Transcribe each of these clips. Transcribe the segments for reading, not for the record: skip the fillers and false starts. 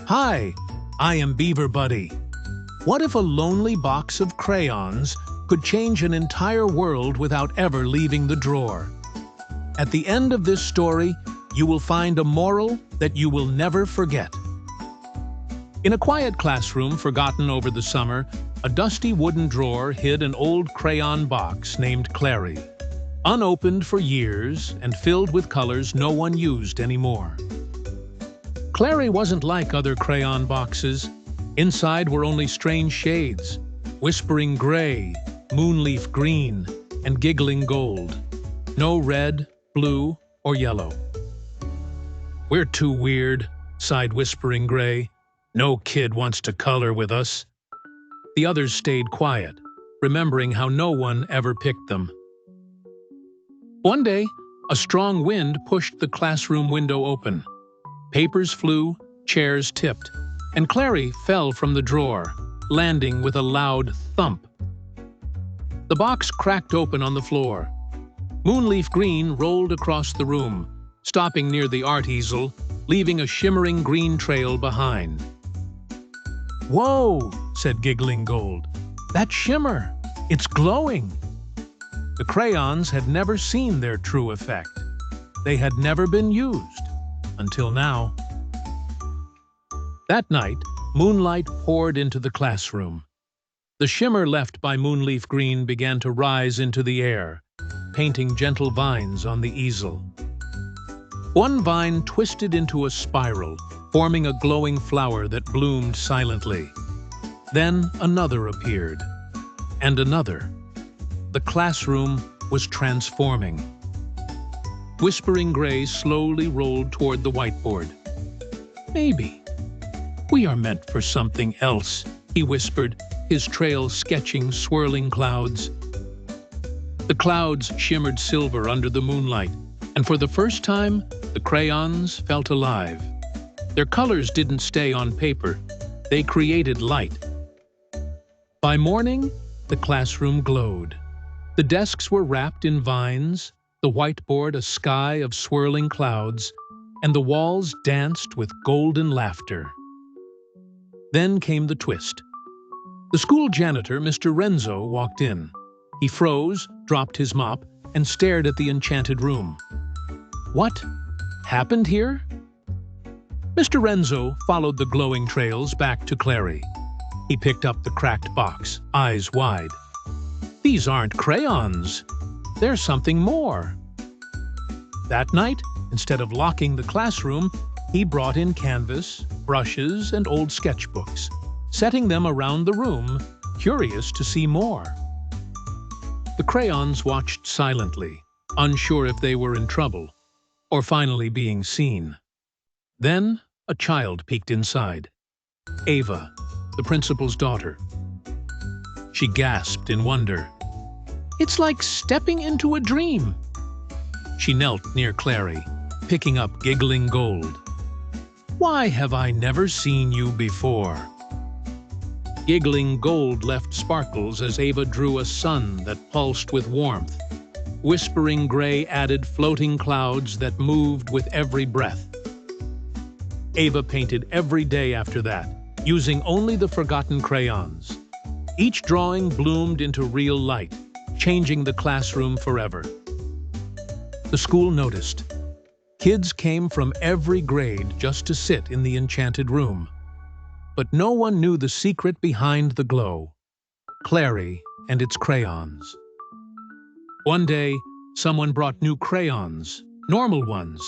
Hi, I am Beaver Buddy. What if a lonely box of crayons could change an entire world without ever leaving the drawer? At the end of this story, you will find a moral that you will never forget. In a quiet classroom forgotten over the summer, a dusty wooden drawer hid an old crayon box named Clary, unopened for years and filled with colors no one used anymore. Clary wasn't like other crayon boxes. Inside were only strange shades: whispering gray, moonleaf green, and giggling gold. No red, blue, or yellow. "We're too weird," sighed Whispering Gray. "No kid wants to color with us." The others stayed quiet, remembering how no one ever picked them. One day, a strong wind pushed the classroom window open. Papers flew, chairs tipped, and Clary fell from the drawer, landing with a loud thump. The box cracked open on the floor. Moonleaf Green rolled across the room, stopping near the art easel, leaving a shimmering green trail behind. "Whoa," said Giggling Gold. "That shimmer! It's glowing!" The crayons had never seen their true effect. They had never been used, until now. That night, moonlight poured into the classroom. The shimmer left by Moonleaf Green began to rise into the air, painting gentle vines on the easel. One vine twisted into a spiral, forming a glowing flower that bloomed silently. Then another appeared, and another. The classroom was transforming. Whispering Gray slowly rolled toward the whiteboard. "Maybe we are meant for something else," he whispered, his trail sketching swirling clouds. The clouds shimmered silver under the moonlight, and for the first time, the crayons felt alive. Their colors didn't stay on paper. They created light. By morning, the classroom glowed. The desks were wrapped in vines, the whiteboard a sky of swirling clouds, and the walls danced with golden laughter. Then came the twist. The school janitor, Mr. Renzo, walked in. He froze, dropped his mop, and stared at the enchanted room. What happened here? Mr. Renzo followed the glowing trails back to Clary. He picked up the cracked box, eyes wide. "These aren't crayons. There's something more." That night, instead of locking the classroom, he brought in canvas, brushes, and old sketchbooks, setting them around the room, curious to see more. The crayons watched silently, unsure if they were in trouble, or finally being seen. Then a child peeked inside. Ava, the principal's daughter. She gasped in wonder. "It's like stepping into a dream." She knelt near Clary, picking up Giggling Gold. "Why have I never seen you before?" Giggling Gold left sparkles as Ava drew a sun that pulsed with warmth. Whispering Gray added floating clouds that moved with every breath. Ava painted every day after that, using only the forgotten crayons. Each drawing bloomed into real light, changing the classroom forever. The school noticed. Kids came from every grade just to sit in the enchanted room. But no one knew the secret behind the glow: Clary and its crayons. One day, someone brought new crayons, normal ones.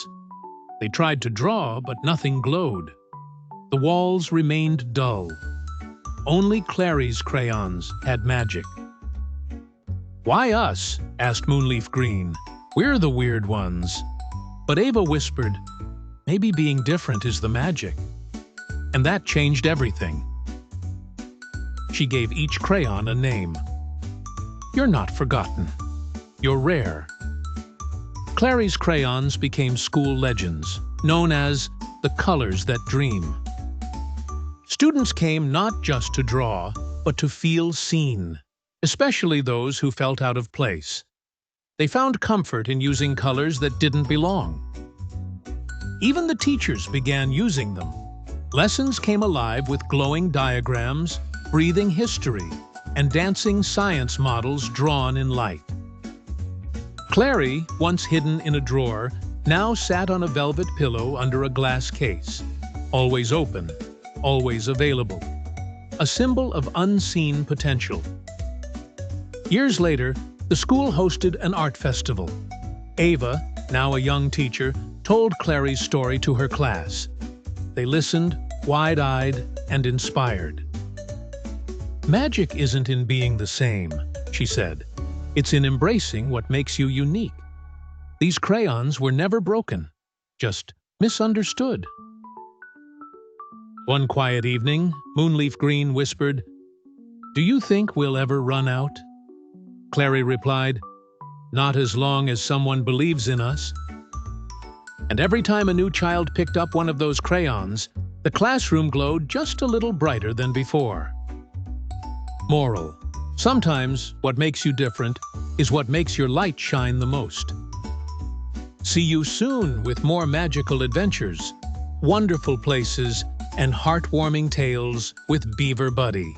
They tried to draw, but nothing glowed. The walls remained dull. Only Clary's crayons had magic. "Why us?" asked Moonleaf Green. "We're the weird ones." But Ava whispered, "Maybe being different is the magic." And that changed everything. She gave each crayon a name. "You're not forgotten. You're rare." Clary's crayons became school legends, known as the colors that dream. Students came not just to draw, but to feel seen, especially those who felt out of place. They found comfort in using colors that didn't belong. Even the teachers began using them. Lessons came alive with glowing diagrams, breathing history, and dancing science models drawn in light. Clary, once hidden in a drawer, now sat on a velvet pillow under a glass case, always open, always available, a symbol of unseen potential. Years later, the school hosted an art festival. Ava, now a young teacher, told Clary's story to her class. They listened, wide-eyed and inspired. "Magic isn't in being the same," she said. "It's in embracing what makes you unique. These crayons were never broken, just misunderstood." One quiet evening, Moonleaf Green whispered, "Do you think we'll ever run out?" Clary replied, "Not as long as someone believes in us." And every time a new child picked up one of those crayons, the classroom glowed just a little brighter than before. Moral: sometimes what makes you different is what makes your light shine the most. See you soon with more magical adventures, wonderful places, and heartwarming tales with Beaver Buddy.